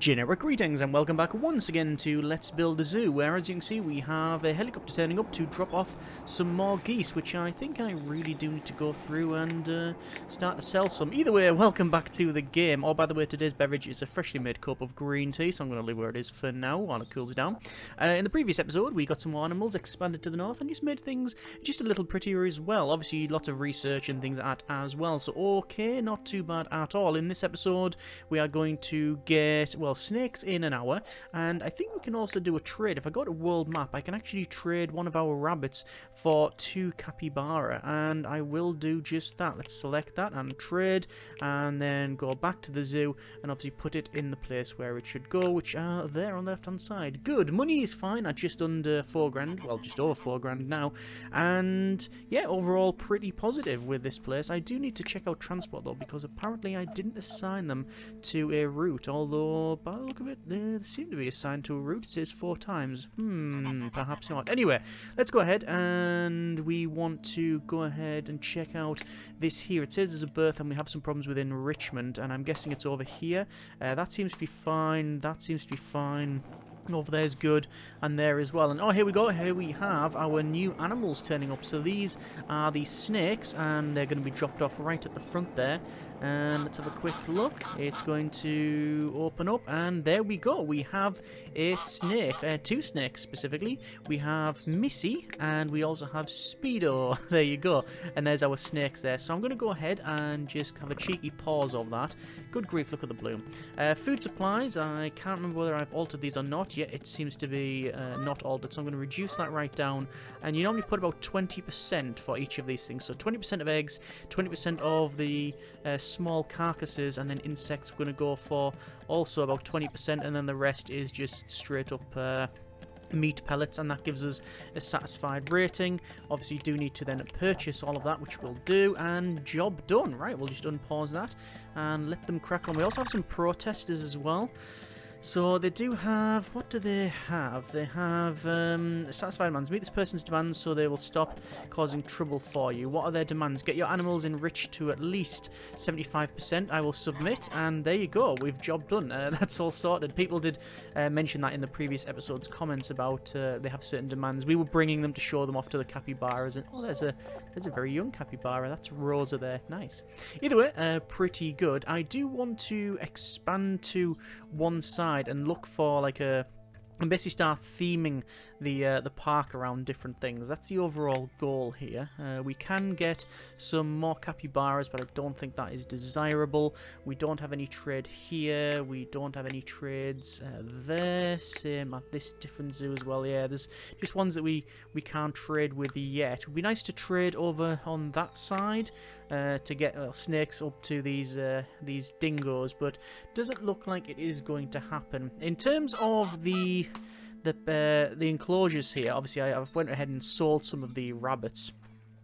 Generic greetings and welcome back once again to Let's Build a Zoo, where as you can see we have a helicopter turning up to drop off some more geese, which I think I really do need to go through and start to sell some. Either way, welcome back to the game. Oh, by the way, today's beverage is a freshly made cup of green tea, so I'm going to leave where it is for now while it cools down. In the previous episode we got some more animals expanded to the north and just made things just a little prettier as well. Obviously lots of research and things like that as well, so okay, not too bad at all. In this episode we are going to get, well, snakes in an hour, and I think we can also do a trade. If I go to world map, I can actually trade one of our rabbits for 2 capybara, and I will do just that. Let's select that and trade, and then go back to the zoo and obviously put it in the place where it should go, which are there on the left hand side. Good, money is fine at just under 4 grand, well, just over 4 grand now, and yeah, overall pretty positive with this place. I do need to check out transport though, because apparently I didn't assign them to a route, although by the look of it, they seem to be assigned to a route. It says 4 times. Perhaps not. Anyway, let's go ahead, and we want to go ahead and check out this here. It says there's a birth and we have some problems with enrichment, and I'm guessing it's over here. That seems to be fine. That seems to be fine. Over there is good, and there as well. And oh, here we go. Here we have our new animals turning up. So these are the snakes, and they're going to be dropped off right at the front there. And let's have a quick look. It's going to open up, and there we go. We have a snake, 2 snakes specifically. We have Missy, and we also have Speedo. There you go. And there's our snakes there. So I'm going to go ahead and just have a cheeky pause of that. Good grief, look at the bloom. Food supplies, I can't remember whether I've altered these or not yet. It seems to be not altered, so I'm going to reduce that right down. And you normally put about 20% for each of these things. So 20% of eggs, 20% of the small carcasses, and then insects we're going to go for also about 20%, and then the rest is just straight up meat pellets, and that gives us a satisfied rating. Obviously you do need to then purchase all of that, which we'll do, and job done. Right, we'll just unpause that and let them crack on. We also have some protesters as well. So they do have, what do they have? They have satisfied demands. Meet this person's demands so they will stop causing trouble for you. What are their demands? Get your animals enriched to at least 75%. I will submit, and there you go. We've job done. That's all sorted. People did mention that in the previous episode's comments about they have certain demands. We were bringing them to show them off to the capybaras, and oh, there's a very young capybara. That's Rosa there. Nice. Either way, pretty good. I do want to expand to one side and look for like and basically start theming the park around different things. That's the overall goal here. We can get some more capybaras, but I don't think that is desirable. We don't have any trade here. We don't have any trades there. Same at this different zoo as well. Yeah, there's just ones that we can't trade with yet. It would be nice to trade over on that side to get snakes up to these dingoes, but doesn't look like it is going to happen. In terms of the enclosures here, obviously I've went ahead and sold some of the rabbits.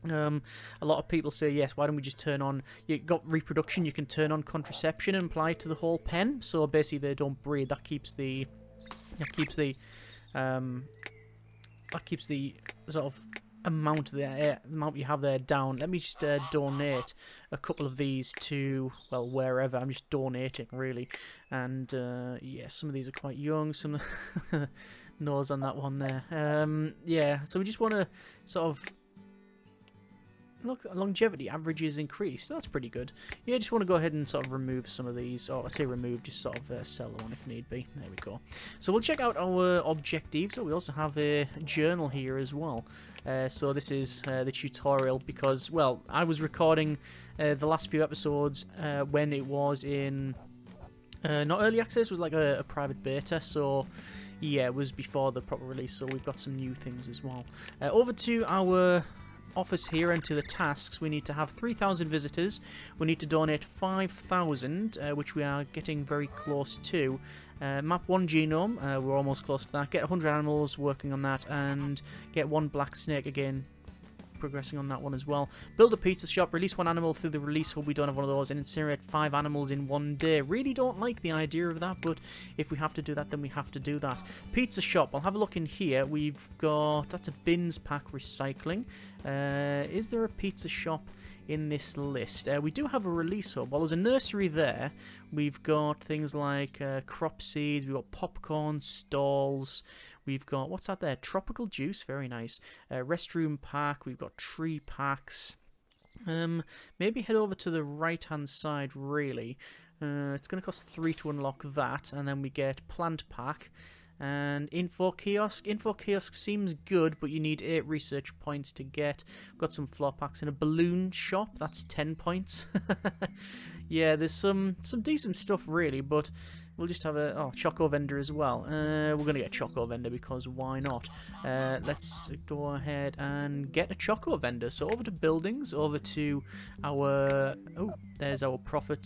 A lot of people say, yes, why don't we just turn on, you got reproduction, you can turn on contraception and apply it to the whole pen, so basically they don't breed. That keeps the sort of amount you have there down. Let me just donate a couple of these to, well, wherever. I'm just donating really, and yeah, some of these are quite young, some nose on that one there. Yeah, so we just want to sort of look, longevity averages increased. That's pretty good. Yeah, just want to go ahead and sort of remove some of these, or I say remove, just sort of sell one if need be. There we go. So we'll check out our objectives. So we also have a journal here as well. So this is the tutorial, because, well, I was recording the last few episodes when it was in not early access, it was like a private beta, so yeah, it was before the proper release, so we've got some new things as well. Over to our office here and to the tasks. We need to have 3,000 visitors. We need to donate 5,000, which we are getting very close to. Map 1 genome, we're almost close to that. Get 100 animals, working on that, and get 1 black snake again. Progressing on that one as well. Build a pizza shop, release 1 animal through the release hub, we don't have one of those, and incinerate 5 animals in 1 day. Really don't like the idea of that, but if we have to do that, then we have to do that. Pizza shop, I'll have a look in here. We've got, that's a bins pack recycling. Is there a pizza shop in this list. We do have a release hub. While there's a nursery there, we've got things like crop seeds, we've got popcorn stalls, we've got, what's that there? Tropical juice, very nice. Restroom pack, we've got tree packs. Maybe head over to the right-hand side, really. It's going to cost 3 to unlock that, and then we get plant pack. And info kiosk. Info kiosk seems good, but you need 8 research points to get. We've got some floor packs in a balloon shop. That's 10 points. Yeah, there's some decent stuff, really, but we'll just have a Choco Vendor as well. We're going to get Choco Vendor because why not? Let's go ahead and get a Choco Vendor. So over to buildings, over to our... Oh, there's our profit.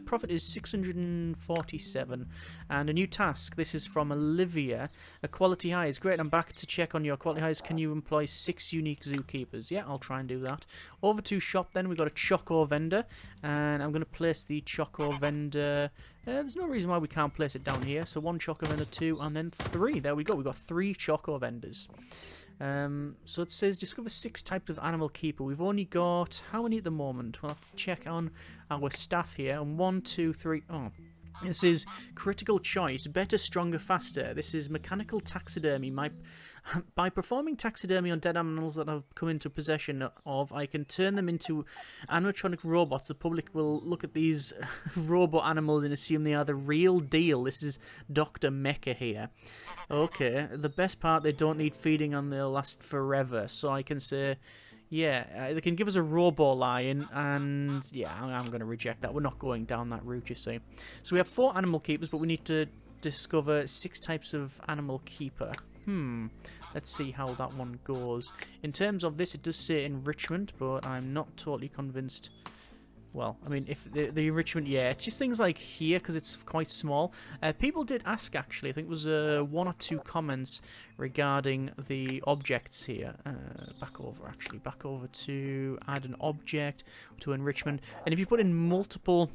Profit is 647. And a new task. This is from Olivia. A quality highs. Great, I'm back to check on your quality highs. Can you employ 6 unique zookeepers? Yeah, I'll try and do that. Over to shop then. We've got a Choco Vendor. And I'm going to place the Choco Vendor... there's no reason why we can't place it down here. So 1 Choco Vendor, 2, and then 3. There we go. We've got 3 Choco Vendors. So it says discover 6 types of animal keeper. We've only got, how many at the moment? We'll have to check on our staff here. And 1, 2, 3. Oh, this is critical choice. Better, stronger, faster. This is mechanical taxidermy. By performing taxidermy on dead animals that I've come into possession of, I can turn them into animatronic robots. The public will look at these robot animals and assume they are the real deal. This is Dr. Mecha here. Okay, the best part, they don't need feeding and they'll last forever. So I can say, yeah, they can give us a robo-lion, and yeah, I'm going to reject that. We're not going down that route, you see. So we have 4 animal keepers, but we need to discover 6 types of animal keeper. Let's see how that one goes. In terms of this, it does say enrichment, but I'm not totally convinced. Well, I mean, if the enrichment, yeah, it's just things like here, because it's quite small. People did ask, actually, I think it was 1 or 2 comments regarding the objects here. Back over to add an object, to enrichment. And if you put in multiple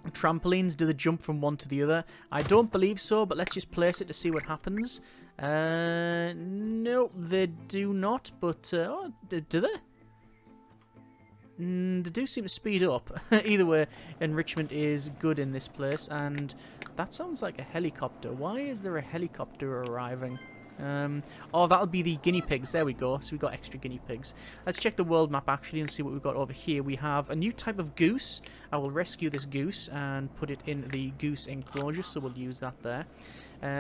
trampolines, do they jump from one to the other? I don't believe so, but let's just place it to see what happens. No, they do not, but, oh, do they? They do seem to speed up. Either way, enrichment is good in this place, and that sounds like a helicopter. Why is there a helicopter arriving? Oh, that'll be the guinea pigs. There we go. So we've got extra guinea pigs. Let's check the world map, actually, and see what we've got over here. We have a new type of goose. I will rescue this goose and put it in the goose enclosure, so we'll use that there.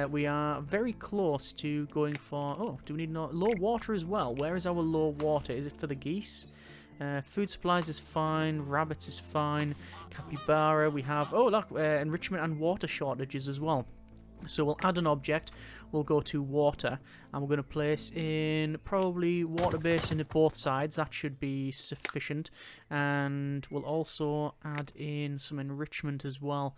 We are very close to going for... Oh, do we need low water as well? Where is our low water? Is it for the geese? Food supplies is fine. Rabbits is fine. Capybara, we have... Oh, look, enrichment and water shortages as well. So we'll add an object, we'll go to water, and we're going to place in probably water basin at both sides. That should be sufficient. And we'll also add in some enrichment as well.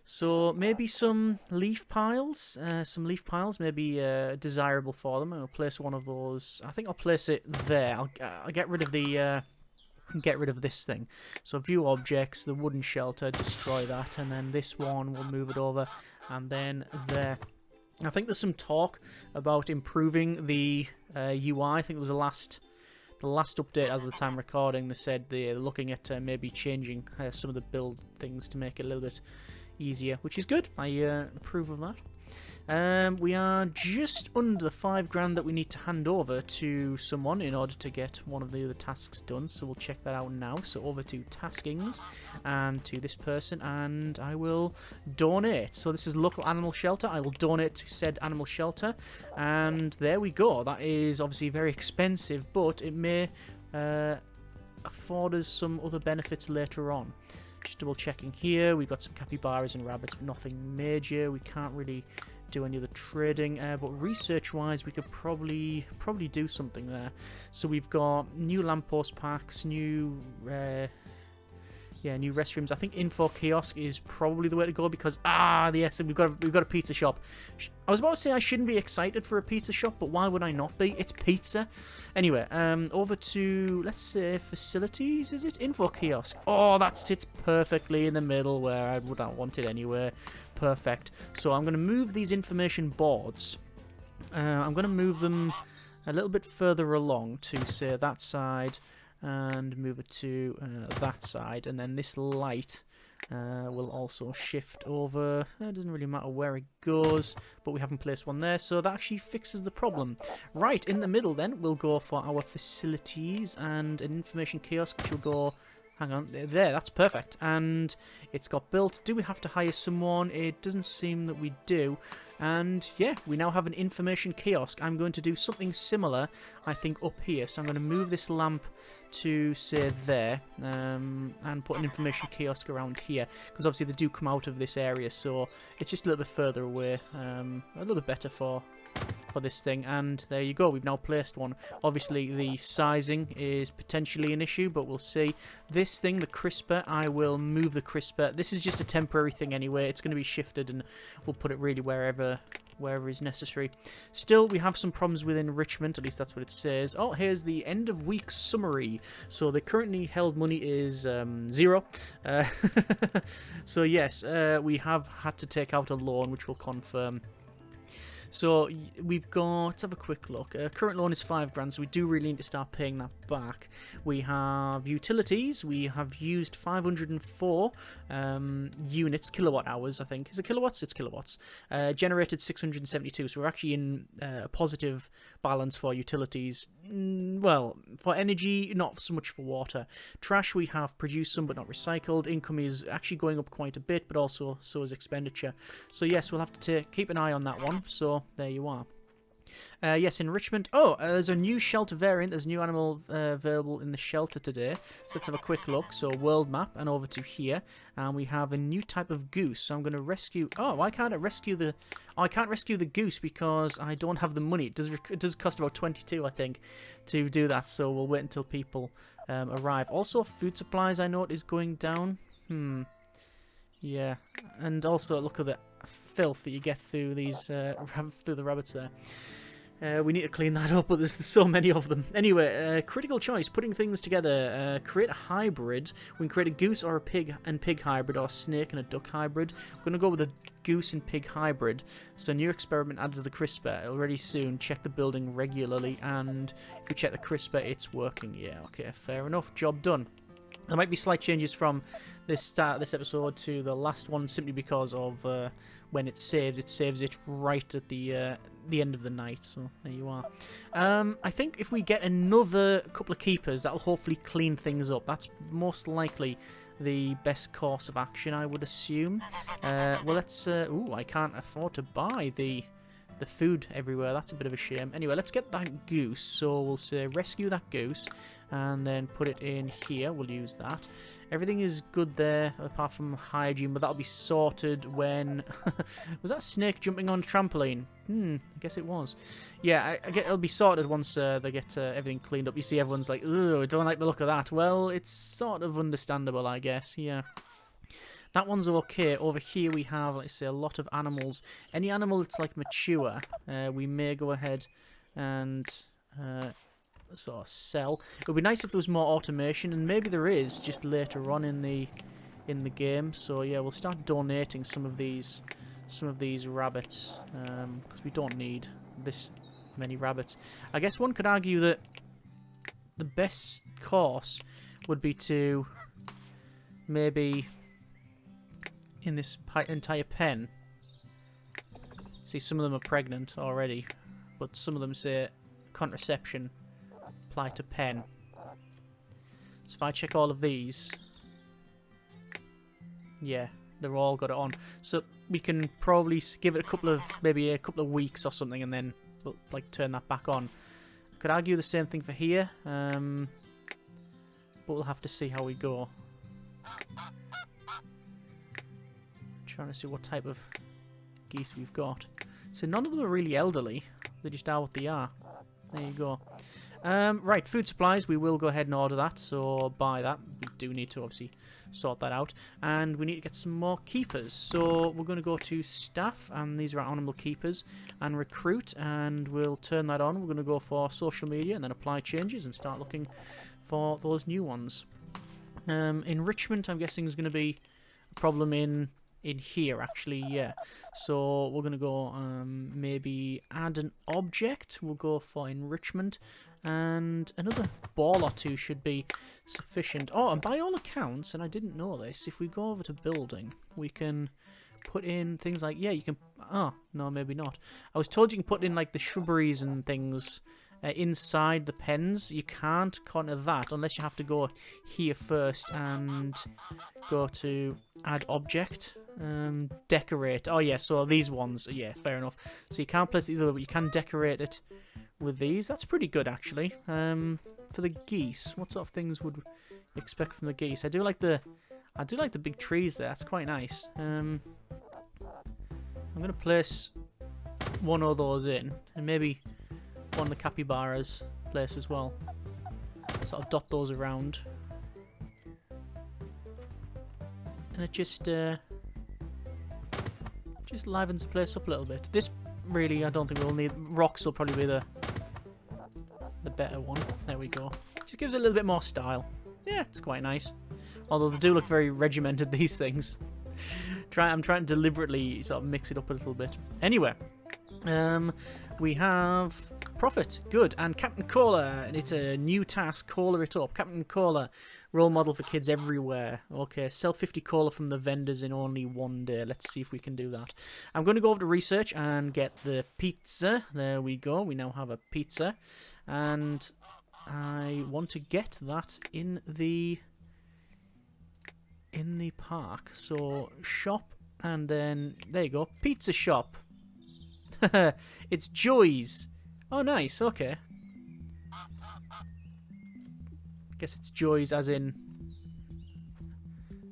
So maybe some leaf piles, may be desirable for them. I'll place one of those. I think I'll place it there. I'll get rid of the... Get rid of this thing. So view objects, the wooden shelter, destroy that, and then this one, we'll move it over, and then there. I think there's some talk about improving the UI. I think it was the last update as of the time recording. They said they're looking at maybe changing some of the build things to make it a little bit easier, which is good. I approve of that. We are just under the 5 grand that we need to hand over to someone in order to get one of the other tasks done, so we'll check that out now. So over to taskings and to this person, and I will donate. So this is local animal shelter. I will donate to said animal shelter, and there we go. That is obviously very expensive, but it may afford us some other benefits later on. Just double checking here, we've got some capybaras and rabbits, but nothing major. We can't really do any other trading, but research wise we could probably do something there. So we've got new lamppost packs, new new restrooms. I think info kiosk is probably the way to go because yes, we've got a pizza shop. I was about to say I shouldn't be excited for a pizza shop, but why would I not be? It's pizza. Anyway, over to, let's say, facilities, is it? Info kiosk. Oh, that sits perfectly in the middle where I would not want it anywhere. Perfect. So I'm going to move these information boards. I'm going to move them a little bit further along to, say, that side and move it to that side, and then this light will also shift over. It doesn't really matter where it goes, but we haven't placed one there, so that actually fixes the problem. Right, in the middle then, we'll go for our facilities and an information kiosk, which will go... Hang on, there, that's perfect. And it's got built. Do we have to hire someone? It doesn't seem that we do. And yeah, we now have an information kiosk. I'm going to do something similar, I think, up here. So I'm going to move this lamp to, say, there, and put an information kiosk around here. Because obviously they do come out of this area, so it's just a little bit further away. A little bit better for this thing, and there you go, we've now placed one. Obviously the sizing is potentially an issue, but we'll see. This thing, the crisper, I will move the crisper. This is just a temporary thing anyway, it's going to be shifted and we'll put it really wherever is necessary. Still, we have some problems with enrichment, at least that's what it says. Oh, here's the end of week summary. So the currently held money is 0. So yes, we have had to take out a loan, which will confirm. So we've got, let's have a quick look. Current loan is 5 grand, so we do really need to start paying that back. We have utilities. We have used 504 units, kilowatt hours, I think. Is it kilowatts? It's kilowatts. Generated 672, so we're actually in a positive balance for utilities. Well, for energy, not so much for water. Trash, we have produced some but not recycled. Income is actually going up quite a bit, but also so is expenditure. So yes, we'll have to keep an eye on that one. So there you are. Yes, enrichment. Oh, there's a new shelter variant. There's a new animal available in the shelter today. So let's have a quick look. So world map and over to here. And we have a new type of goose. So I'm going to rescue... Oh, why can't I rescue the... Oh, I can't rescue the goose because I don't have the money. It does cost about 22, I think, to do that. So we'll wait until people arrive. Also, food supplies, I know it is going down. Yeah. And also, look at the filth that you get through these through the rabbits there. We need to clean that up, but there's so many of them. Anyway, critical choice, putting things together. Create a hybrid. We can create a goose or a pig and pig hybrid, or a snake and a duck hybrid. We're going to go with a goose and pig hybrid. So new experiment added to the crisper. Already soon. Check the building regularly, and if we check the crisper, it's working. Yeah, okay, fair enough. Job done. There might be slight changes from this start this episode to the last one, simply because of when it saves. It saves it right at the end of the night. So there you are. I think if we get another couple of keepers, that'll hopefully clean things up. That's most likely the best course of action, I would assume. Well, let's... ooh, I can't afford to buy the food everywhere. That's a bit of a shame. Anyway, let's get that goose. So we'll say rescue that goose and then put it in here. We'll use that. Everything is good there apart from hygiene, but that'll be sorted when... Was that snake jumping on a trampoline? I guess it was. Yeah, I get it'll be sorted once they get everything cleaned up. You see everyone's like, "Ugh, I don't like the look of that." Well, it's sort of understandable, I guess. Yeah. That one's okay. Over here we have, let's say, a lot of animals. Any animal that's like mature, we may go ahead and sort of sell. It would be nice if there was more automation, and maybe there is just later on in the game. So yeah, we'll start donating some of these rabbits because we don't need this many rabbits. I guess one could argue that the best course would be to maybe, in this entire pen, see, some of them are pregnant already, but some of them say contraception, apply to pen. So if I check all of these, yeah, they're all got it on. So we can probably give it maybe a couple of weeks or something, and then we'll, like, turn that back on. I could argue the same thing for here, but we'll have to see how we go. Trying to see what type of geese we've got. So none of them are really elderly. They just are what they are. There you go. Right, food supplies. We will go ahead and order that. So buy that. We do need to obviously sort that out. And we need to get some more keepers. So we're going to go to staff. And these are our animal keepers. And recruit. And we'll turn that on. We're going to go for social media. And then apply changes. And start looking for those new ones. Enrichment, I'm guessing, is going to be a problem in here, actually. Yeah, so we're gonna go maybe add an object. We'll go for enrichment, And another ball or two should be sufficient. Oh, and by all accounts, and I didn't know this, if we go over to building, we can put in things like, yeah, you can... Oh, no, maybe not. I was told you can put in, like, the shrubberies and things inside the pens. You can't conquer that unless you have to go here first and go to add object. Decorate. Oh, yeah, so these ones, yeah, fair enough. So you can't place it either way, but you can decorate it with these. That's pretty good, actually. For the geese, what sort of things would you expect from the geese? I do like the big trees there. That's quite nice. I'm gonna place one of those in, and maybe one of the capybaras place as well. Sort of dot those around, and it just livens the place up a little bit. This really, I don't think we'll need. Rocks will probably be the better one. There we go. Just gives it a little bit more style. Yeah, it's quite nice. Although they do look very regimented, these things. I'm trying to deliberately sort of mix it up a little bit. Anyway, we have Profit. Good. And Captain Cola. And it's a new task. Cola it up. Captain Cola. Role model for kids everywhere. Okay, sell 50 cola from the vendors in only one day. Let's see if we can do that. I'm going to go over to research and get the pizza. There we go. We now have a pizza. And I want to get that in the park. So shop, and then there you go. Pizza shop. It's Joy's. Oh, nice. Okay. Guess it's Joy's as in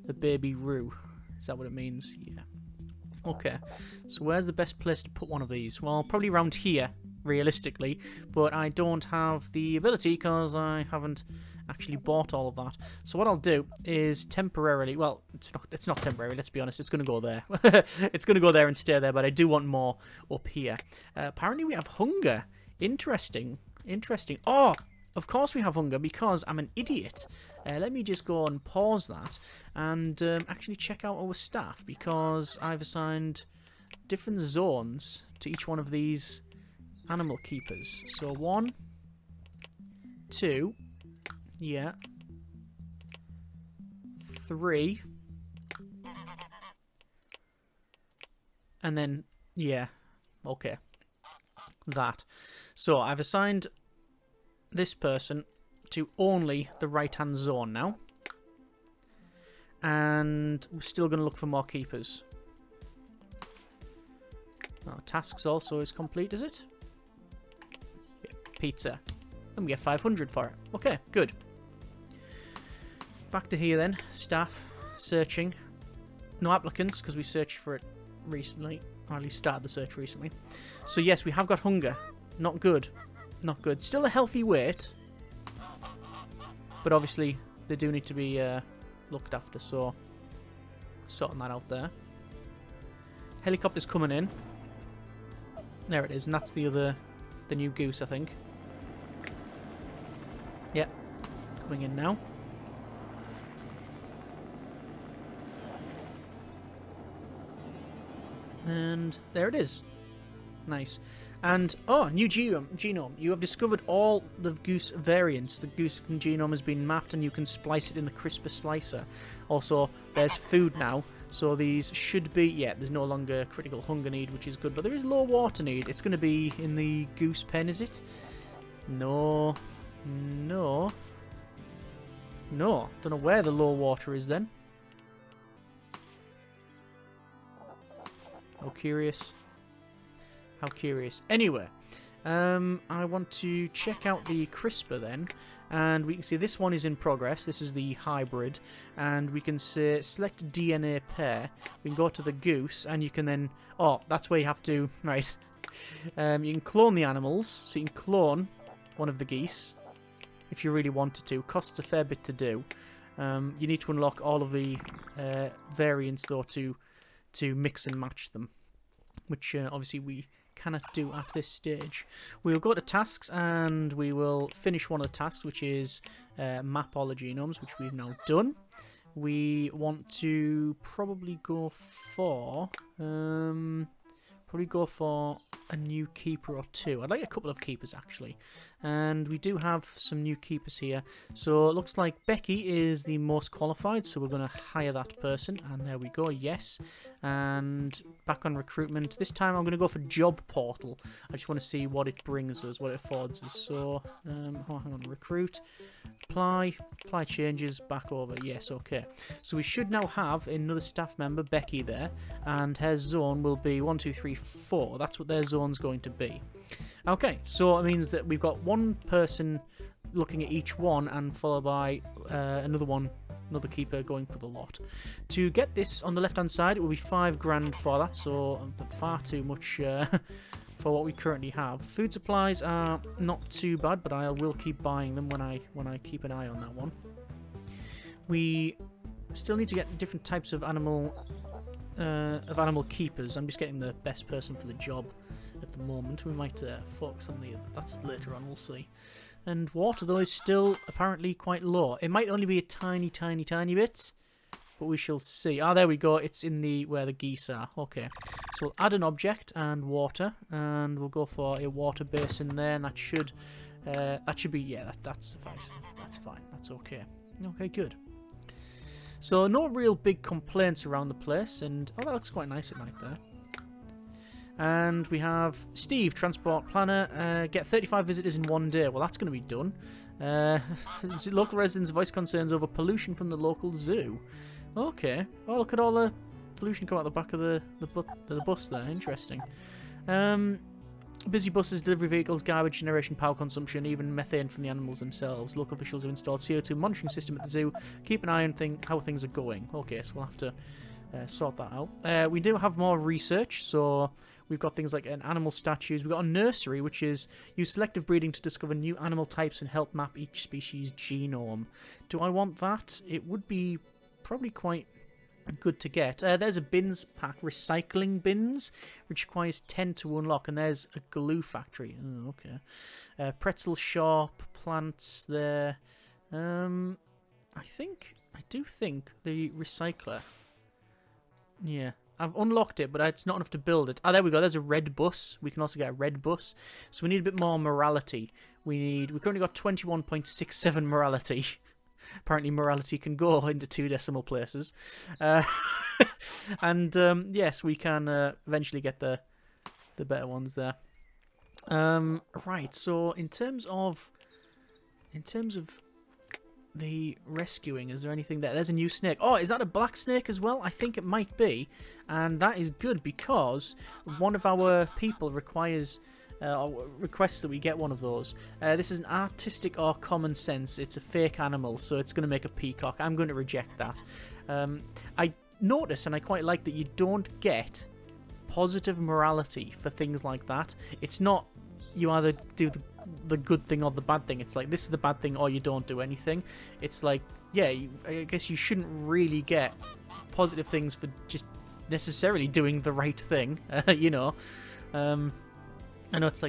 the baby Roo. Is that what it means? Yeah. Okay. So where's the best place to put one of these? Well, probably around here, realistically. But I don't have the ability because I haven't actually bought all of that. So what I'll do is temporarily... Well, it's not temporary, let's be honest. It's going to go there. It's going to go there and stay there, but I do want more up here. Apparently we have hunger. Interesting. Interesting. Oh! Of course we have hunger because I'm an idiot. Let me just go and pause that and actually check out our staff because I've assigned different zones to each one of these animal keepers. So 1, 2, yeah, 3, and then, yeah, okay, that. So I've assigned this person to only the right-hand zone now. And we're still going to look for more keepers. Oh, tasks also is complete, is it? Yeah, pizza. And we get 500 for it. Okay, good. Back to here then. Staff. Searching. No applicants, because we searched for it recently. Or at least started the search recently. So yes, we have got hunger. Not good. Not good. Still a healthy weight. But obviously, they do need to be looked after, so sorting that out there. Helicopter's coming in. There it is, and that's the new goose, I think. Yep, coming in now. And there it is. Nice. And, oh, new genome. You have discovered all the goose variants. The goose genome has been mapped and you can splice it in the CRISPR slicer. Also, there's food now. So these should be, yeah, there's no longer critical hunger need, which is good. But there is low water need. It's going to be in the goose pen, is it? No. No. No. Don't know where the low water is then. How curious. How curious. Anyway, I want to check out the CRISPR then, and we can see this one is in progress. This is the hybrid, and we can say select DNA pair. We can go to the goose, and you can then... Oh, that's where you have to... Right. You can clone the animals, so you can clone one of the geese, if you really wanted to. Costs a fair bit to do. You need to unlock all of the variants, though, to mix and match them, which obviously we cannot do at this stage. We'll go to tasks and we will finish one of the tasks, which is map all the genomes, which we've now done. We want to probably go for a new keeper or two. I'd like a couple of keepers, actually. And we do have some new keepers here. So it looks like Becky is the most qualified, so we're going to hire that person. And there we go, yes. And back on recruitment. This time I'm going to go for job portal. I just want to see what it brings us, what it affords us. So, hang on, recruit, apply changes, back over. Yes, okay. So we should now have another staff member, Becky, there. And her zone will be 1, 2, 3, 4. That's what their zone's going to be. Okay, so it means that we've got one person looking at each one and followed by another keeper going for the lot. To get this on the left-hand side, it will be $5,000 for that, so far too much for what we currently have. Food supplies are not too bad, but I will keep buying them when I keep an eye on that one. We still need to get different types of animal keepers. I'm just getting the best person for the job at the moment. We might focus on the other. That's later on, we'll see. And water, though, is still apparently quite low. It might only be a tiny bit, but we shall see. Ah, there we go. It's in where the geese are. Okay, so we'll add an object and water, and we'll go for a water basin there, and that should be, yeah, that suffices. That's fine. That's okay. Okay, good. So no real big complaints around the place, and oh, that looks quite nice at night there. And we have Steve, transport planner, get 35 visitors in one day. Well, that's going to be done. Local residents voice concerns over pollution from the local zoo. Okay. Oh, look at all the pollution come out the back of the bus there. Interesting. Busy buses, delivery vehicles, garbage generation, power consumption, even methane from the animals themselves. Local officials have installed CO2 monitoring system at the zoo. Keep an eye on how things are going. Okay, so we'll have to sort that out. We do have more research, so we've got things like animal statues. We've got a nursery, which is use selective breeding to discover new animal types and help map each species' genome. Do I want that? It would be probably quite good to get. There's a bins pack, recycling bins, which requires 10 to unlock, and there's a glue factory. Oh, okay. Pretzel shop, plants there. I do think the recycler. Yeah, I've unlocked it, but it's not enough to build it. Ah, there we go. There's a red bus. We can also get a red bus. So we need a bit more morality. We currently got 21.67 morality. Apparently morality can go into 2 decimal places. And yes, we can eventually get the better ones there. Right, so in terms of the rescuing, is there anything there? There's a new snake. Oh, is that a black snake as well? I think it might be. And that is good because one of our people requests that we get one of those. This is an artistic or common sense. It's a fake animal, so it's going to make a peacock. I'm going to reject that. I notice, and I quite like that you don't get positive morality for things like that. It's not you either do the good thing or the bad thing. It's like, this is the bad thing or you don't do anything. It's like, yeah, I guess you shouldn't really get positive things for just necessarily doing the right thing, you know. I know it's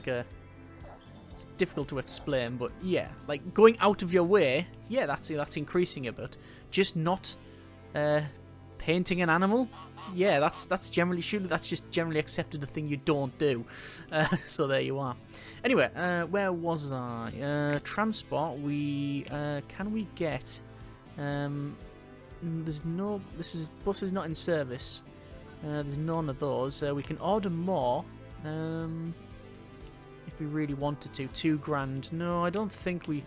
difficult to explain, but yeah, like going out of your way, yeah, that's increasing a bit. Just not painting an animal, yeah, that's just generally accepted, a thing you don't do. So there you are. Anyway, where was I? Transport. Can we get? There's no. Bus is not in service. There's none of those. We can order more. If we really wanted to. $2,000. No, I don't think we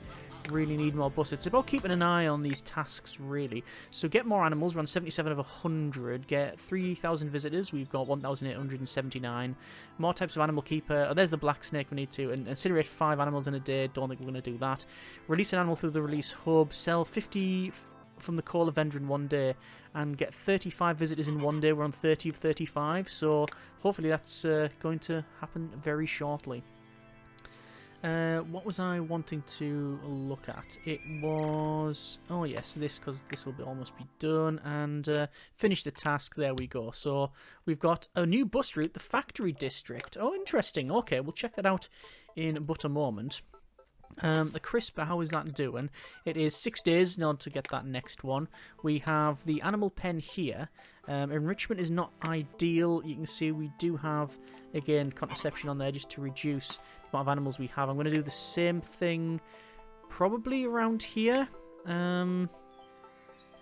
really need more buses. It's about keeping an eye on these tasks, really. So get more animals. We're on 77 of 100. Get 3,000 visitors. We've got 1,879. More types of animal keeper. Oh, there's the black snake we need to. And incinerate 5 animals in a day. Don't think we're going to do that. Release an animal through the release hub. Sell 50 from the Choco Vendor in one day. And get 35 visitors in one day. We're on 30 of 35. So hopefully that's going to happen very shortly. What was I wanting to look at? It was... Oh, yes, because this will almost be done. And finish the task. There we go. So we've got a new bus route, the Factory District. Oh, interesting. Okay, we'll check that out in but a moment. The CRISPR, how is that doing? It is 6 days in order to get that next one. We have the animal pen here. Enrichment is not ideal. You can see we do have, again, contraception on there just to reduce the amount of animals we have. I'm going to do the same thing probably around here.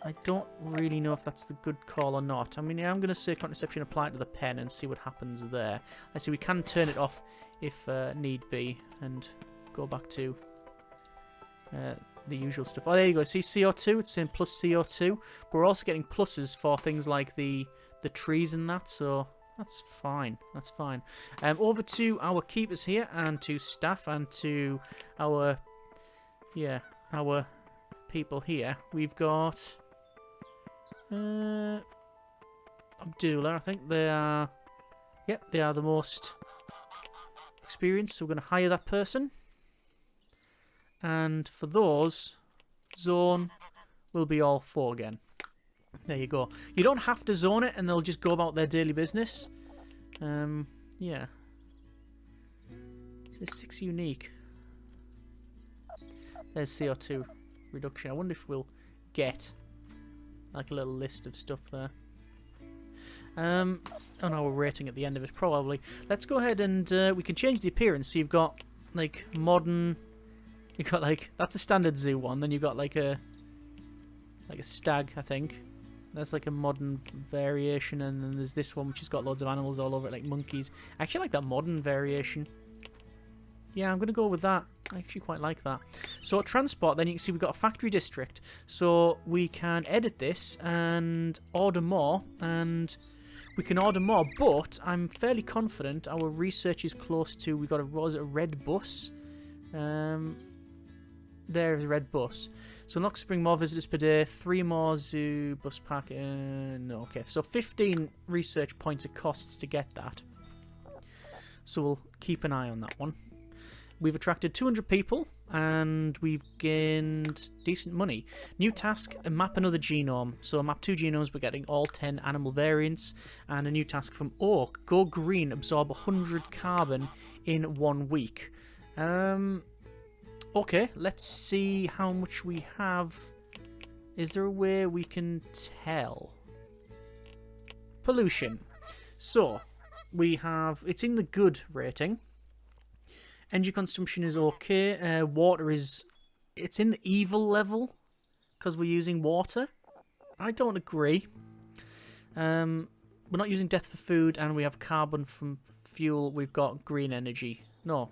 I don't really know if that's the good call or not. I mean, I'm going to say contraception applied to the pen and see what happens there. I see we can turn it off if need be and go back to the usual stuff. Oh, there you go. See CO2? It's saying plus CO2. But we're also getting pluses for things like the trees and that, so that's fine. That's fine. Over to our keepers here and to staff and to our, our people here. We've got Abdullah, I think they are. Yep, they are the most experienced, so we're going to hire that person. And for those, zone will be all 4 again. There you go. You don't have to zone it, and they'll just go about their daily business. Yeah. It says 6 unique. There's CO2 reduction. I wonder if we'll get like a little list of stuff there. Oh no, we're rating at the end of it, probably. Let's go ahead and we can change the appearance. So you've got like modern. You've got like that's a standard zoo one. Then you've got like a stag, I think. That's like a modern variation, and then there's this one which has got loads of animals all over it, like monkeys. I actually like that modern variation. Yeah, I'm going to go with that. I actually quite like that. So transport, then you can see we've got a factory district. So we can edit this and order more, and we can order more, but I'm fairly confident our research is close to, we've got a red bus. There's a red bus. So unlocks bring more visitors per day, 3 more zoo bus park. No, okay. So 15 research points it costs to get that. So we'll keep an eye on that one. We've attracted 200 people, and we've gained decent money. New task, map another genome. So map 2 genomes, we're getting all 10 animal variants. And a new task from Oak, go green, absorb 100 carbon in 1 week. Okay, let's see how much we have. Is there a way we can tell? Pollution. So, we have, it's in the good rating. Energy consumption is okay. Water is, it's in the evil level because we're using water. I don't agree. We're not using death for food, and we have carbon from fuel. We've got green energy. No.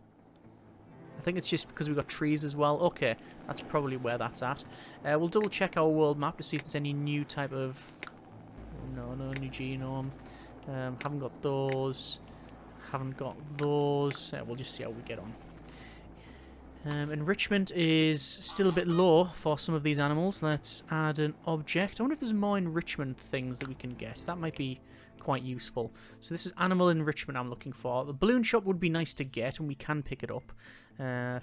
I think it's just because we've got trees as well. Okay, that's probably where that's at. We'll double check our world map to see if there's any new type of... No new genome. Haven't got those. Haven't got those. We'll just see how we get on. Enrichment is still a bit low for some of these animals. Let's add an object. I wonder if there's more enrichment things that we can get. That might be quite useful. So this is animal enrichment I'm looking for. The balloon shop would be nice to get, and we can pick it up.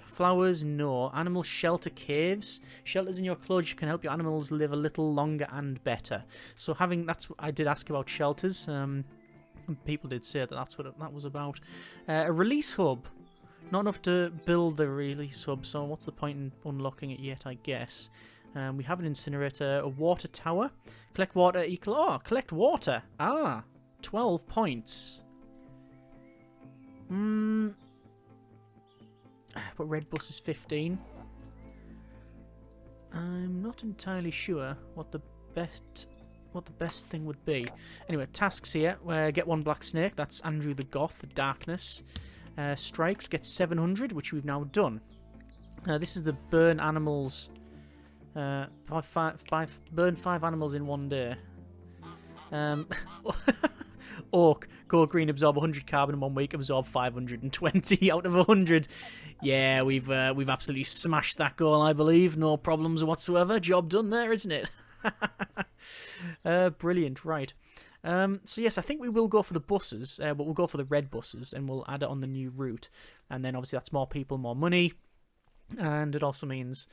Flowers, no. Animal shelter caves. Shelters in your clothes can help your animals live a little longer and better. So having, that's what I did ask about shelters. People did say that that's what that was about. A release hub. Not enough to build the release hub, so what's the point in unlocking it yet, I guess. We have an incinerator, a water tower. Collect water equal... Oh, collect water. 12 points. But red bus is 15. I'm not entirely sure what the best thing would be. Anyway, tasks here. Get 1 black snake. That's Andrew the Goth, the darkness. Strikes, get 700, which we've now done. This is the burn animals. Burn 5 animals in 1 day. Oak, go green, absorb 100 carbon in 1 week, absorb 520 out of 100. Yeah, we've absolutely smashed that goal, I believe. No problems whatsoever. Job done there, isn't it? Brilliant, right. So yes, I think we will go for the buses, but we'll go for the red buses, and we'll add it on the new route. And then obviously that's more people, more money, and it also means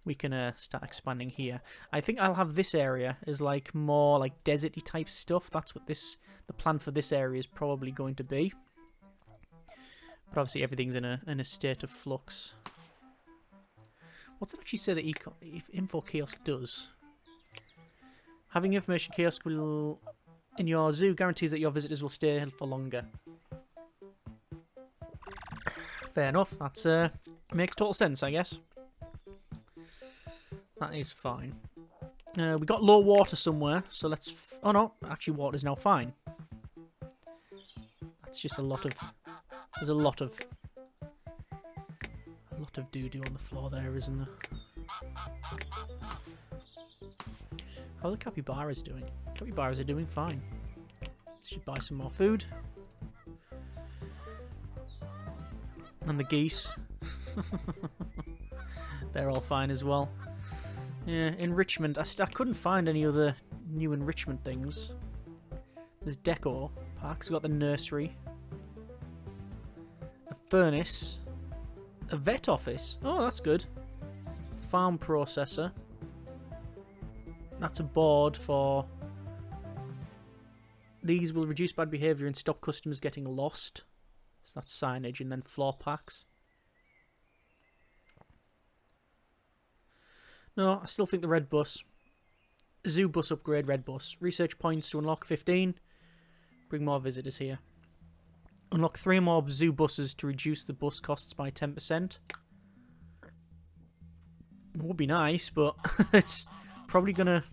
we can start expanding here. I think I'll have this area as like more like deserty type stuff. That's what the plan for this area is probably going to be. But obviously everything's in a state of flux. What's it actually say that info kiosk does? Having information kiosk will in your zoo guarantees that your visitors will stay for longer. Fair enough. That makes total sense, I guess. That is fine. We got low water somewhere, so let's... oh no, actually water's now fine. That's just a lot of... there's a lot of doo-doo on the floor there, isn't there? How are the capybaras doing? Capybaras are doing fine. Should buy some more food. And the geese. They're all fine as well. Yeah, enrichment. I couldn't find any other new enrichment things. There's decor packs. We've got the nursery. A furnace. A vet office. Oh, that's good. Farm processor. That's a board for... these will reduce bad behaviour and stop customers getting lost. So that's signage, and then floor packs. No, I still think the red bus. Zoo bus upgrade, red bus. Research points to unlock 15. Bring more visitors here. Unlock 3 more zoo buses to reduce the bus costs by 10%. It would be nice, but it's probably going to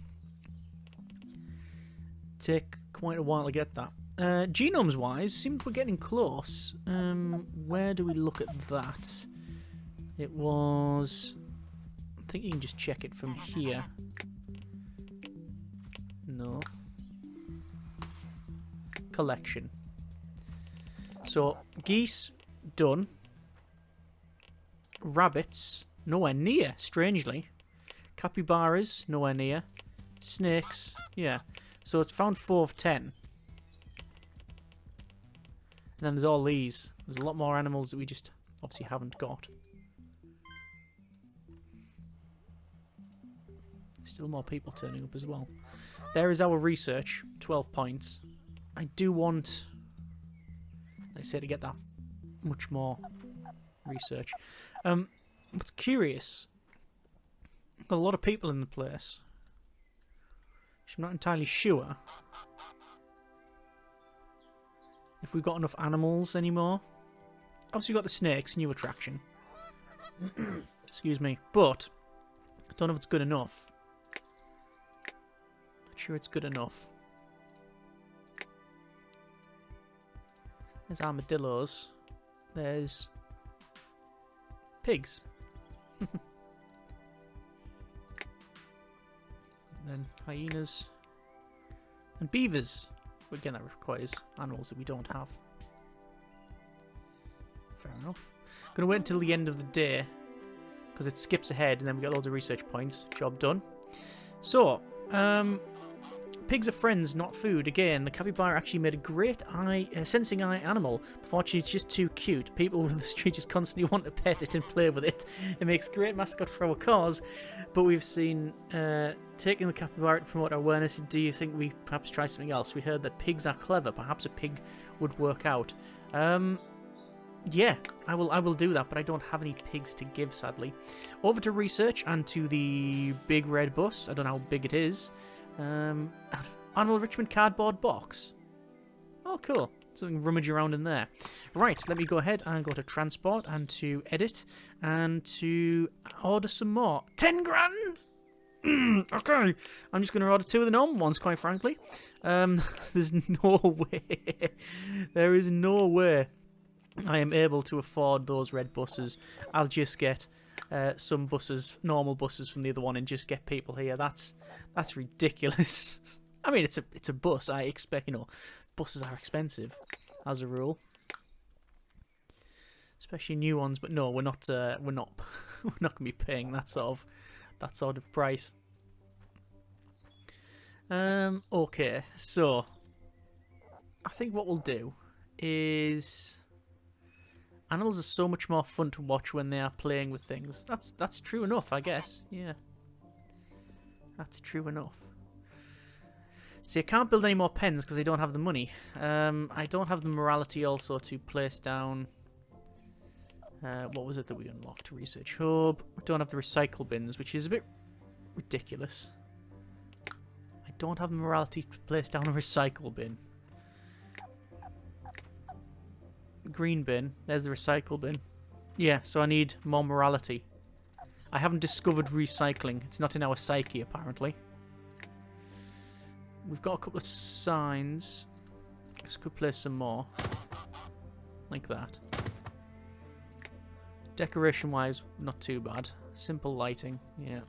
take quite a while to get that. Genomes wise, seems we're getting close. Where do we look at that? It was... I think you can just check it from here. No. Collection. So, geese, done. Rabbits, nowhere near, strangely. Capybaras, nowhere near. Snakes, yeah. So it's found 4 of 10. And then there's all these. There's a lot more animals that we just obviously haven't got. Still more people turning up as well. There is our research, 12 points. I do want, like I say, to get that much more research. What's curious, got a lot of people in the place. I'm not entirely sure if we've got enough animals anymore. Obviously we've got the snakes, new attraction. Excuse me. But I don't know if it's good enough. Not sure it's good enough. There's armadillos. There's pigs. And then hyenas and beavers. But again, that requires animals that we don't have. Fair enough. Gonna wait until the end of the day because it skips ahead and then we get loads of research points. Job done. So, pigs are friends, not food. Again, the capybara actually made a great sensing eye animal. Unfortunately, it's just too cute. People with the street just constantly want to pet it and play with it. It makes a great mascot for our cause. But we've seen taking the capybara to promote our awareness. Do you think we perhaps try something else? We heard that pigs are clever. Perhaps a pig would work out. Yeah, I will do that, but I don't have any pigs to give, sadly. Over to research and to the big red bus. I don't know how big it is. Animal Enrichment cardboard box. Oh, cool. Something rummage around in there. Right, let me go ahead and go to transport and to edit and to order some more. 10 grand! Okay, I'm just going to order 2 of the normal ones, quite frankly. There's no way. There is no way I am able to afford those red buses. I'll just get some buses, normal buses from the other one and just get people here. That's ridiculous. I mean, it's a bus. I expect, buses are expensive as a rule, especially new ones. But no, we're not going to be paying that sort of price. Okay, so I think what we'll do is animals are so much more fun to watch when they are playing with things. That's true enough, I guess. Yeah, that's true enough. See, I can't build any more pens because I don't have the money. I don't have the morality also to place down What was it that we unlocked? Research hub. We don't have the recycle bins, which is a bit ridiculous. I don't have the morality to place down a recycle bin. Green bin. There's the recycle bin. Yeah, so I need more morality. I haven't discovered recycling. It's not in our psyche, apparently. We've got a couple of signs. This could place some more. Like that. Decoration-wise, not too bad. Simple lighting, yeah.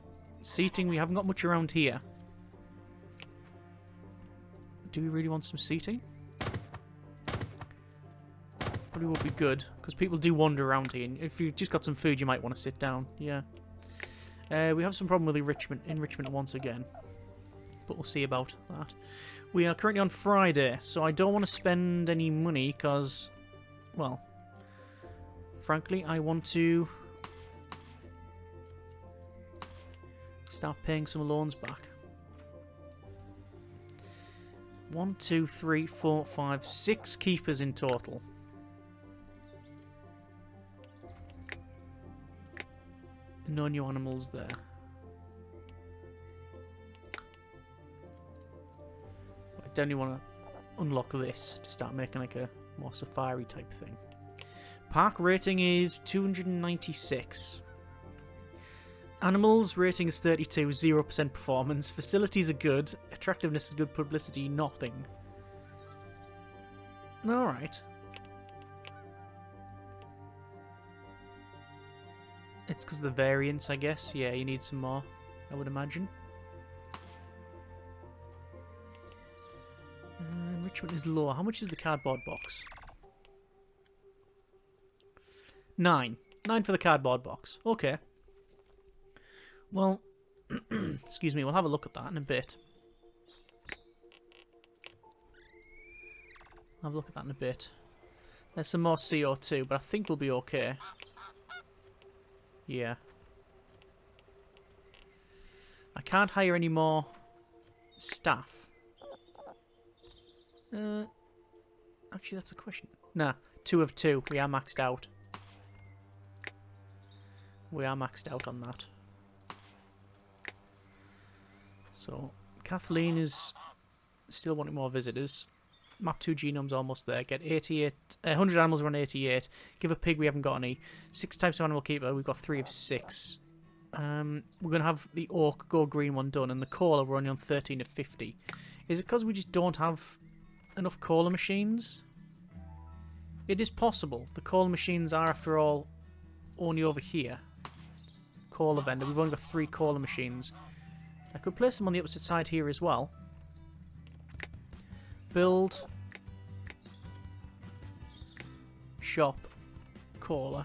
Seating, we haven't got much around here. Do we really want some seating? Probably would be good, because people do wander around here. And if you've just got some food, you might want to sit down, yeah. We have some problem with enrichment once again. But we'll see about that. We are currently on Friday, so I don't want to spend any money, because, well, frankly, I want to start paying some loans back. 1, 2, 3, 4, 5, 6 keepers in total. No new animals there. I definitely want to unlock this to start making like a more safari type thing. Park rating is 296. Animals rating is 32, 0% performance. Facilities are good. Attractiveness is good. Publicity, nothing. Alright. It's because of the variance, I guess. Yeah, you need some more, I would imagine. Enrichment is low. How much is the cardboard box? 9. 9 for the cardboard box. Okay. Well, excuse me, we'll have a look at that in a bit. Have a look at that in a bit. There's some more CO2, but I think we'll be okay. Yeah. I can't hire any more staff. Actually, that's a question. Nah, 2 of 2. We are maxed out. We are maxed out on that. So, Kathleen is still wanting more visitors. Map 2 genome's almost there. Get 88. 100 animals, we're on 88. Give a pig, we haven't got any. 6 types of animal keeper, we've got 3 of 6. We're going to have the orc go green one done, and the cola, we're only on 13 of 50. Is it because we just don't have enough cola machines? It is possible. The cola machines are, after all, only over here. Cola vendor. We've only got 3 cola machines. I could place them on the opposite side here as well. Build. Shop. Cola.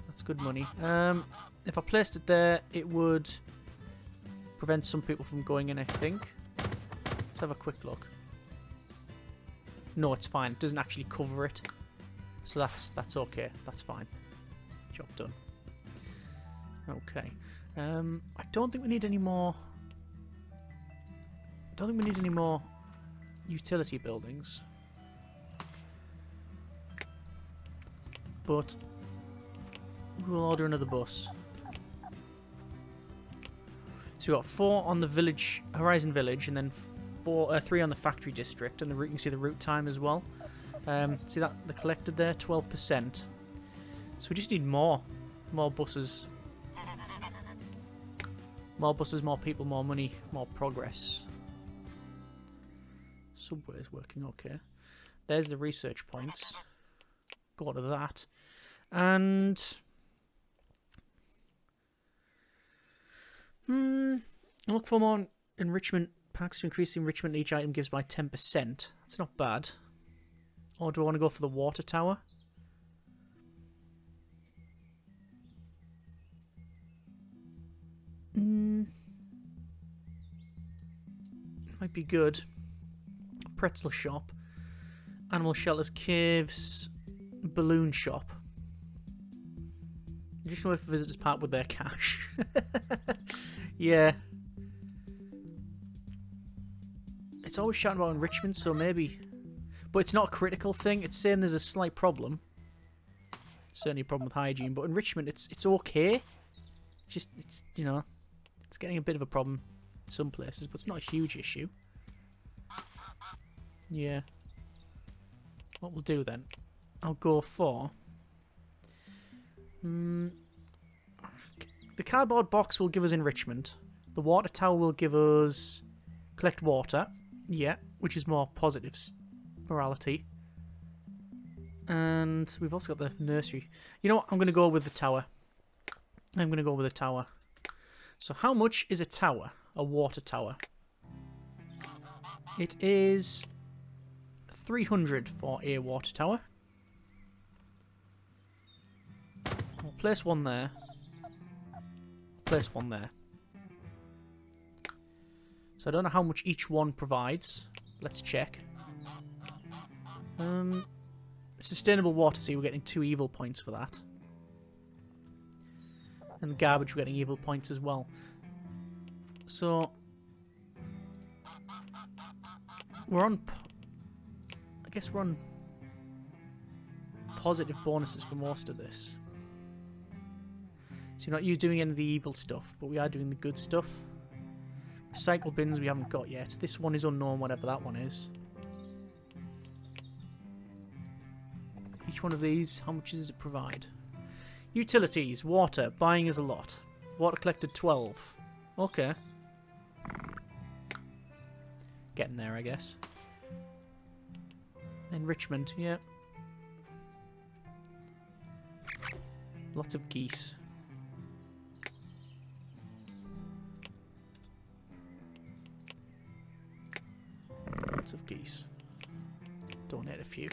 That's good money. If I placed it there, it would prevent some people from going in, I think. Let's have a quick look. No, it's fine. It doesn't actually cover it. So that's okay. That's fine. Job done. Okay. I don't think we need any more. I don't think we need any more utility buildings. But we'll order another bus. So we've got 4 on the village, Horizon Village, and then 3 on the factory district, and you can see the route time as well. See that the collected there, 12%. So we just need more buses. More buses, more people, more money, more progress. Subway is working okay. There's the research points. Go to that. And look for more enrichment packs to increase the enrichment each item gives by 10%. That's not bad. Or do I want to go for the water tower? Might be good. Pretzel shop. Animal shelters, caves, balloon shop. Just wait for visitors part with their cash. Yeah. It's always shouting about enrichment, so maybe. But it's not a critical thing. It's saying there's a slight problem. certainly a problem with hygiene. But enrichment, it's okay. It's just, you know, it's getting a bit of a problem in some places, but it's not a huge issue. Yeah. What we'll do then, I'll go for... the cardboard box will give us enrichment. The water tower will give us collect water. Yeah, which is more positive morality. And we've also got the nursery. You know what? I'm going to go with the tower. I'm going to go with a tower. So how much is a tower? A water tower. It is 300 for a water tower. We'll place one there. Place one there. So I don't know how much each one provides. Let's check. Sustainable water, see, we're getting 2 evil points for that. And garbage, we're getting evil points as well. So we're on... I guess we're on positive bonuses for most of this. So you're not doing any of the evil stuff, but we are doing the good stuff. Recycle bins we haven't got yet. This one is unknown, whatever that one is. Each one of these, how much does it provide? Utilities, water, buying is a lot. Water collected 12. Okay. Getting there, I guess. Enrichment, yeah. Lots of geese. Lots of geese. Donate a few.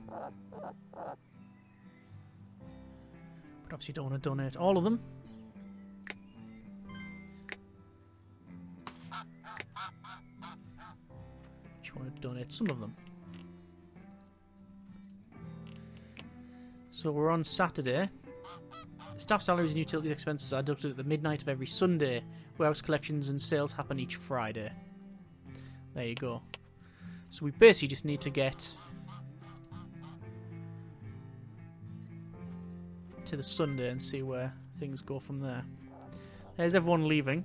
But obviously don't want to donate all of them. Just want to donate some of them. So we're on Saturday. Staff salaries and utilities expenses are deducted at the midnight of every Sunday. Warehouse collections and sales happen each Friday. There you go. So we basically just need to get to the Sunday and see where things go from there. There's everyone leaving.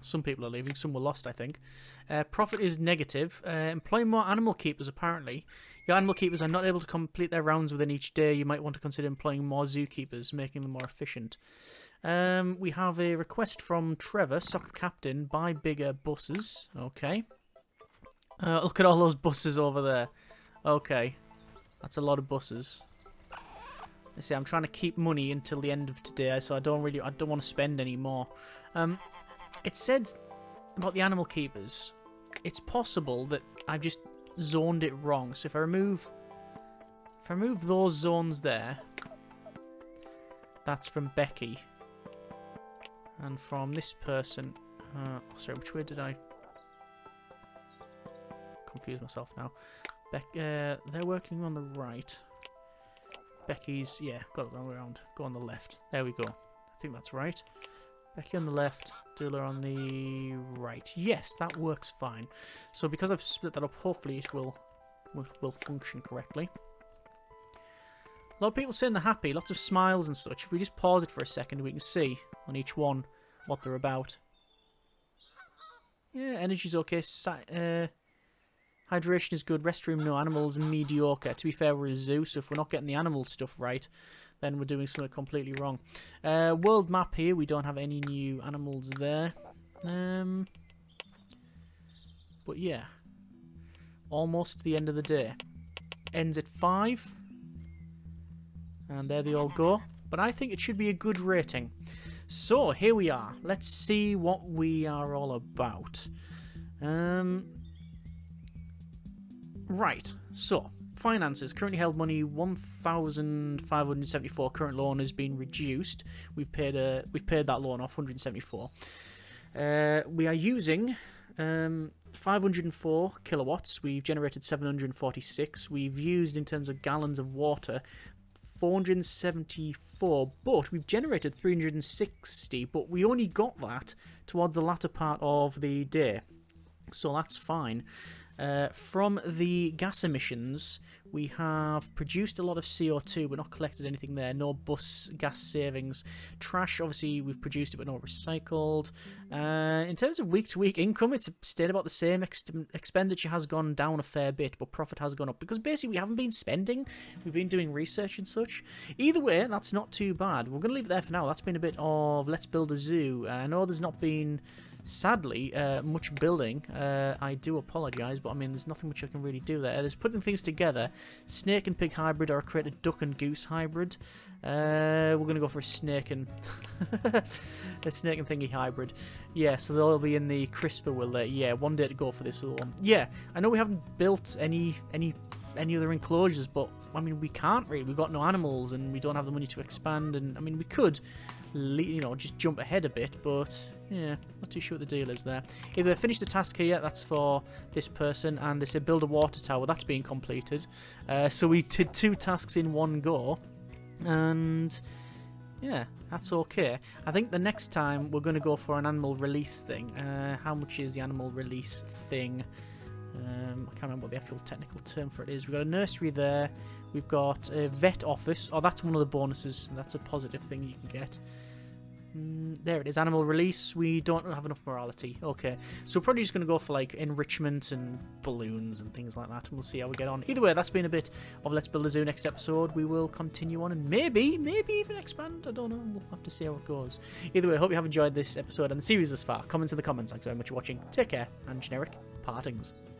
Some people are leaving, some were lost, I think. Profit is negative. Employ more animal keepers, apparently. Your animal keepers are not able to complete their rounds within each day. You might want to consider employing more zookeepers, making them more efficient. We have a request from Trevor, soccer captain, buy bigger buses. Okay. Look at all those buses over there. Okay. That's a lot of buses. I see, I'm trying to keep money until the end of today, so I don't want to spend any more. It said about the animal keepers, it's possible that I've just zoned it wrong. So if I remove those zones there, that's from Becky. And from this person, sorry, which way did I confuse myself now? They're working on the right. Becky's, yeah, got it the wrong way around. Go on the left. There we go. I think that's right. Becky on the left, Dula on the right. Yes, that works fine. So because I've split that up, hopefully it will function correctly. A lot of people saying they're happy, lots of smiles and such. If we just pause it for a second, we can see on each one what they're about. Yeah, energy's okay. Hydration is good. Restroom, no. Animals, mediocre. To be fair, we're a zoo, so if we're not getting the animal stuff right, then we're doing something completely wrong. World map here. We don't have any new animals there. But yeah. Almost the end of the day. Ends at 5. And there they all go. But I think it should be a good rating. So, here we are. Let's see what we are all about. Right, so, finances. Currently held money, 1,574. Current loan has been reduced. We've paid that loan off, 174. We are using 504 kilowatts. We've generated 746. We've used, in terms of gallons of water, 474, but we've generated 360, but we only got that towards the latter part of the day. So that's fine. From the gas emissions, we have produced a lot of CO2, but not collected anything there. No bus gas savings. Trash, obviously, we've produced it, but not recycled. In terms of week-to-week income, it's stayed about the same. Expenditure has gone down a fair bit, but profit has gone up, because basically we haven't been spending. We've been doing research and such. Either way, that's not too bad. We're going to leave it there for now. That's been a bit of Let's Build a Zoo. I know there's not been, sadly, much building. I do apologise, but I mean, there's nothing much I can really do there. There's putting things together. Snake and pig hybrid, or create a duck and goose hybrid. We're going to go for a snake and a snake and thingy hybrid. Yeah, so they'll be in the crisper, will they? Yeah, one day to go for this other one. Yeah, I know we haven't built any other enclosures, but I mean, we can't really. We've got no animals, and we don't have the money to expand. And I mean, we could, just jump ahead a bit, but yeah, not too sure what the deal is there. Either finish the task here, that's for this person, and they said build a water tower, that's being completed. So we did 2 tasks in one go, and yeah, that's okay. I think the next time we're going to go for an animal release thing. How much is the animal release thing? I can't remember what the actual technical term for it is. We've got a nursery there. We've got a vet office. Oh, that's one of the bonuses. That's a positive thing you can get. There it is, animal release. We don't have enough morality. Okay, so we're probably just going to go for like enrichment and balloons and things like that, and we'll see how we get on. Either way, that's been a bit of Let's Build a Zoo. Next episode, we will continue on and maybe even expand. I don't know. We'll have to see how it goes. Either way, I hope you have enjoyed this episode and the series thus far. Comments in the comments. Thanks very much for watching. Take care, and generic partings.